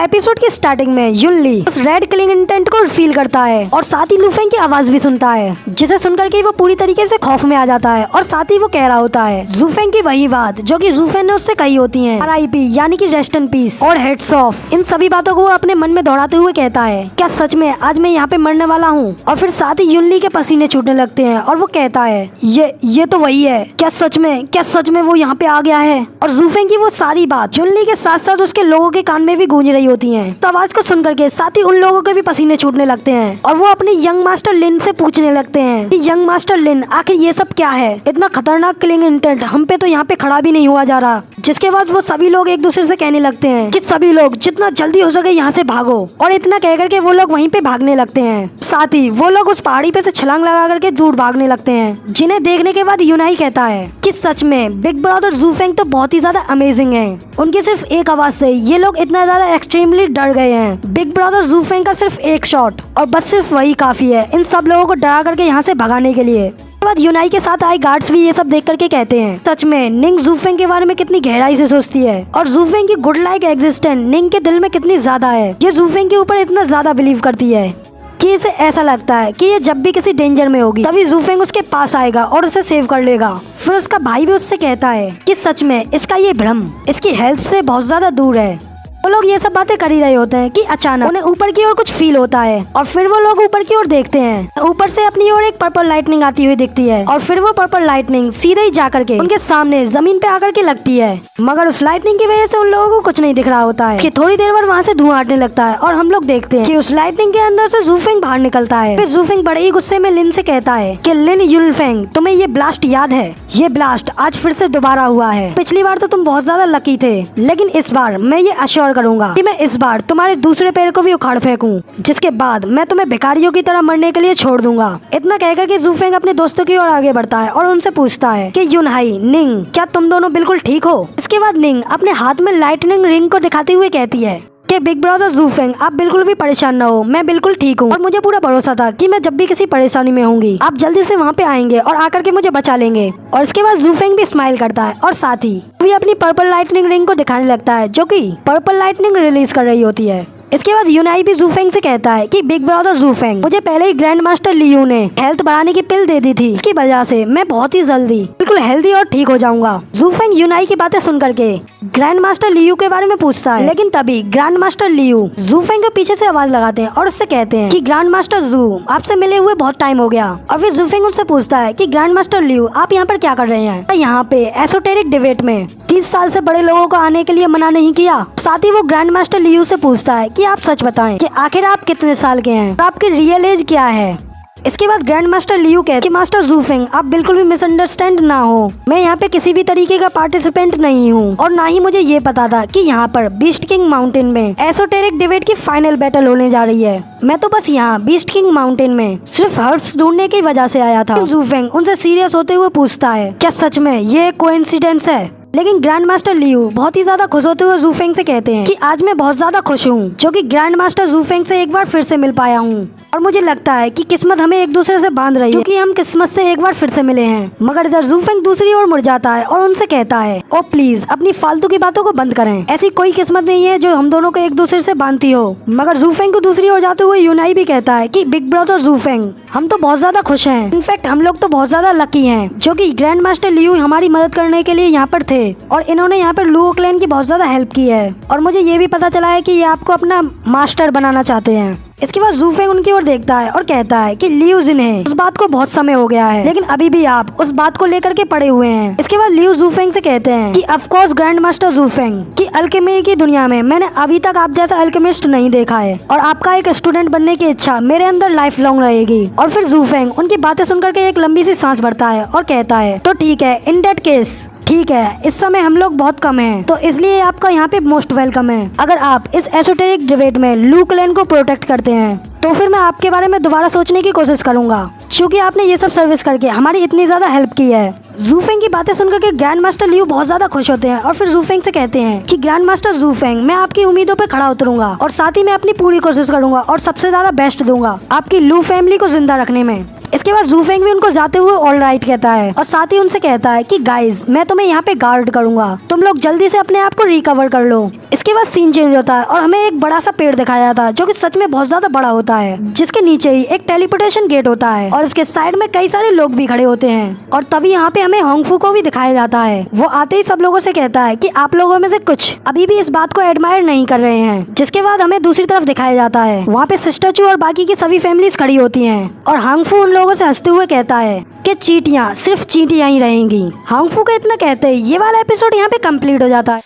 Episode की starting में युनली उस रेड किलिंग इंटेंट को फील करता है और साथ ही लूफेंग की आवाज भी सुनता है, जिसे सुनकर के वो पूरी तरीके से खौफ में आ जाता है और साथ ही वो कह रहा होता है जूफेंग की वही बात जो कि जूफेंग ने उससे कही होती है, RIP यानी कि रेस्ट इन पीस और हेड्स ऑफ। इन सभी बातों को वो अपने मन में दोहराते हुए कहता है क्या सच में आज मैं यहाँ पे मरने वाला हूँ। और फिर साथ ही युनली के पसीने छूटने लगते हैं और वो कहता है ये तो वही है, क्या सच में वो यहाँ पे आ गया है। और जूफेंग की वो सारी बात युनली के साथ साथ उसके लोगों के कान में भी गूंज रही होती है। तो आवाज को सुनकर के साथ ही उन लोगों के भी पसीने छूटने लगते हैं और वो अपने यंग मास्टर लिन से पूछने लगते हैं कि यंग मास्टर लिन आखिर ये सब क्या है, इतना खतरनाक किलिंग इंटेंट हम पे तो यहाँ पे खड़ा भी नहीं हुआ जा रहा। जिसके बाद वो सभी लोग एक दूसरे से कहने लगते हैं कि सभी लोग जितना जल्दी हो सके यहाँ से भागो। और इतना कह करके वो लोग वहीं पे भागने लगते हैं। साथ ही वो लोग उस पहाड़ी पे से छलांग लगा करके दूर भागने लगते हैं, जिन्हें देखने के बाद यूनाई कहता है कि सच में बिग ब्रदर जूफेंग तो बहुत ही ज्यादा अमेजिंग है। उनकी सिर्फ एक आवाज से ये लोग इतना ज्यादा एक्सट्रीमली डर गए हैं। बिग ब्रदर जूफेंग का सिर्फ एक शॉट और बस सिर्फ वही काफी है इन सब लोगों को डरा करके यहाँ से भगाने के लिए। बाद यूनाई के साथ आए गार्ड्स भी ये सब देख करके कहते हैं सच में निंग जूफेंग के बारे में कितनी गहराई से सोचती है और जूफेंग की गुड लाइक एग्जिस्टेंस निंग के दिल में कितनी ज्यादा है। ये जूफेंग के ऊपर इतना ज्यादा बिलीव करती है कि इसे ऐसा लगता है कि ये जब भी किसी डेंजर में होगी तभी जूफेंग उसके पास आएगा और उसे सेव कर लेगा। फिर उसका भाई भी उससे कहता है कि सच में इसका ये भ्रम इसकी हेल्थ से बहुत ज्यादा दूर है। वो लोग ये सब बातें कर ही रहे होते हैं कि अचानक उन्हें ऊपर की ओर कुछ फील होता है और फिर वो लोग ऊपर की ओर देखते हैं। ऊपर से अपनी ओर एक पर्पल लाइटनिंग आती हुई दिखती है और फिर वो पर्पल लाइटनिंग सीधे ही जा करके उनके सामने जमीन पे आकर के लगती है। मगर उस लाइटनिंग की वजह से उन लोगों को कुछ नहीं दिख रहा होता है कि थोड़ी देर बाद वहाँ से धुआं हटने लगता है और हम लोग देखते हैं कि उस लाइटनिंग के अंदर से जूफेंग बाहर निकलता है। फिर जूफेंग बड़े ही गुस्से में लिन से कहता है कि लिन युनफेंग तुम्हें ये ब्लास्ट याद है? ये ब्लास्ट आज फिर से दोबारा हुआ है। पिछली बार तो तुम बहुत ज्यादा लकी थे, लेकिन इस बार मैं ये अश्योर करूंगा कि मैं इस बार तुम्हारे दूसरे पैर को भी उखाड़ फेंकूं, जिसके बाद मैं तुम्हें भिखारियों की तरह मरने के लिए छोड़ दूंगा। इतना कहकर के जूफेंग अपने दोस्तों की ओर आगे बढ़ता है और उनसे पूछता है कि यूनहाई, निंग, क्या तुम दोनों बिल्कुल ठीक हो? इसके बाद निंग अपने हाथ में लाइटनिंग रिंग को दिखाते हुए कहती है कि बिग ब्रदर जूफेंग आप बिल्कुल भी परेशान न हो, मैं बिल्कुल ठीक हूँ और मुझे पूरा भरोसा था कि मैं जब भी किसी परेशानी में होंगी आप जल्दी से वहाँ पे आएंगे और आकर के मुझे बचा लेंगे। और इसके बाद जूफेंग भी स्माइल करता है और साथ ही भी अपनी पर्पल लाइटनिंग रिंग को दिखाने लगता है जो कि पर्पल लाइटनिंग रिलीज कर रही होती है। इसके बाद यूनाई भी जूफेंग से कहता है कि बिग ब्रदर जूफेंग मुझे पहले ही ग्रैंड मास्टर लियू ने हेल्थ बढ़ाने की पिल दे दी थी, इसकी वजह से मैं बहुत ही जल्दी बिल्कुल हेल्दी और ठीक हो जाऊंगा। जूफेंग यूनाई की बातें सुन करके ग्रैंड मास्टर लियू के बारे में पूछता है, लेकिन तभी ग्रैंड मास्टर लियू जूफेंग के पीछे से आवाज लगाते हैं और उससे कहते हैं कि ग्रैंड मास्टर जू आपसे मिले हुए बहुत टाइम हो गया। और फिर जूफेंग उनसे पूछता है कि ग्रैंड मास्टर लियू आप यहाँ पर क्या कर रहे हैं? यहाँ पे एसोटेरिक डिबेट में 30 साल से बड़े लोगों को आने के लिए मना नहीं किया। साथ ही वो ग्रैंड मास्टर लियू से पूछता है कि आप सच बताएं कि आखिर आप कितने साल के हैं, तो आपकी रियल एज क्या है? इसके बाद ग्रैंड मास्टर लियू कहते कि मास्टर जूफेंग आप बिल्कुल भी मिसअंडरस्टैंड ना हो, मैं यहाँ पे किसी भी तरीके का पार्टिसिपेंट नहीं हूँ और ना ही मुझे ये पता था कि यहाँ पर बीस्ट किंग माउंटेन में एसोटेरिक डिबेट की फाइनल बैटल होने जा रही है। मैं तो बस यहाँ बीस्ट किंग माउंटेन में सिर्फ हर्ब्स ढूंढने की वजह से आया था। जूफेंग उनसे सीरियस होते हुए पूछता है क्या सच में ये कोइंसिडेंस है? लेकिन ग्रैंड मास्टर लियू बहुत ही ज्यादा खुश होते हुए जूफेंग से कहते हैं कि आज मैं बहुत ज्यादा खुश हूँ जो कि ग्रैंड मास्टर जूफेंग से एक बार फिर से मिल पाया हूँ और मुझे लगता है कि किस्मत हमें एक दूसरे से बांध रही है क्योंकि हम किस्मत से एक बार फिर से मिले हैं। मगर इधर जूफेंग दूसरी ओर मुड़ जाता है और उनसे कहता है ओ प्लीज अपनी फालतू की बातों को बंद करें, ऐसी कोई किस्मत नहीं है जो हम दोनों को एक दूसरे से बांधती हो। मगर जूफेंग को दूसरी ओर जाते हुए यूनाई भी कहता है कि बिग ब्रदर जूफेंग हम तो बहुत ज्यादा खुश हैं, इनफैक्ट हम लोग तो बहुत ज्यादा लकी हैं जो कि ग्रैंड मास्टर लियू हमारी मदद करने के लिए यहाँ पर थे और इन्होंने यहाँ पर लुओ क्लैन की बहुत ज्यादा हेल्प की है और मुझे ये भी पता चला है कि ये आपको अपना मास्टर बनाना चाहते हैं। इसके बाद जूफेंग उनकी ओर देखता है और कहता है कि लियू जिन्हें उस बात को बहुत समय हो गया है, लेकिन अभी भी आप उस बात को लेकर के पड़े हुए हैं। इसके बाद लियू जूफेंग से कहते हैं कि ऑफ कोर्स ग्रैंड मास्टर जूफेंग की अल्केमी की दुनिया में मैंने अभी तक आप जैसा अल्केमिस्ट नहीं देखा है और आपका एक स्टूडेंट बनने की इच्छा मेरे अंदर लाइफ लॉन्ग रहेगी। और फिर जूफेंग उनकी बातें सुनकर के एक लंबी सी सांस भरता है और कहता है तो ठीक है, इन दैट केस ठीक है, इस समय हम लोग बहुत कम हैं, तो इसलिए आपका यहाँ पे मोस्ट वेलकम है। अगर आप इस एसोटेरिक डिबेट में लू क्लैन को प्रोटेक्ट करते हैं तो फिर मैं आपके बारे में दोबारा सोचने की कोशिश करूंगा क्योंकि आपने ये सब सर्विस करके हमारी इतनी ज्यादा हेल्प की है। जूफेंग की बातें सुनकर के ग्रैंड मास्टर लियू बहुत ज्यादा खुश होते हैं और फिर जूफेंग से कहते हैं कि ग्रैंड मास्टर जूफेंग मैं आपकी उम्मीदों पे खड़ा उतरूंगा और साथ ही मैं अपनी पूरी कोशिश करूंगा और सबसे ज्यादा बेस्ट दूंगा आपकी लू फैमिली को जिंदा रखने में। इसके बाद जूफेंग भी उनको जाते हुए ऑल राइट कहता है और साथ ही उनसे कहता है कि गाइज मैं तुम्हें यहाँ पे गार्ड करूंगा, तुम लोग जल्दी से अपने आप को रिकवर कर लो। इसके बाद सीन चेंज होता है और हमें एक बड़ा सा पेड़ दिखाया जाता है जो कि सच में बहुत ज्यादा बड़ा होता है, जिसके नीचे ही एक टेलीपोर्टेशन गेट होता है और उसके साइड में कई सारे लोग भी खड़े होते हैं। और तभी यहाँ पे हमें होंगफू को भी दिखाया जाता है। वो आते ही सब लोगों से कहता है कि आप लोगों में से कुछ अभी भी इस बात को एडमायर नहीं कर रहे हैं। जिसके बाद हमें दूसरी तरफ दिखाया जाता है, वहाँ पे सिस्टर चू और बाकी की सभी फैमिलीज खड़ी होती हैं और होंगफू उन लोगों से हंसते हुए कहता है कि चींटियां सिर्फ चींटियां ही रहेंगी। होंगफू का इतना कहते ही ये वाला एपिसोड यहाँ पे कंप्लीट हो जाता है।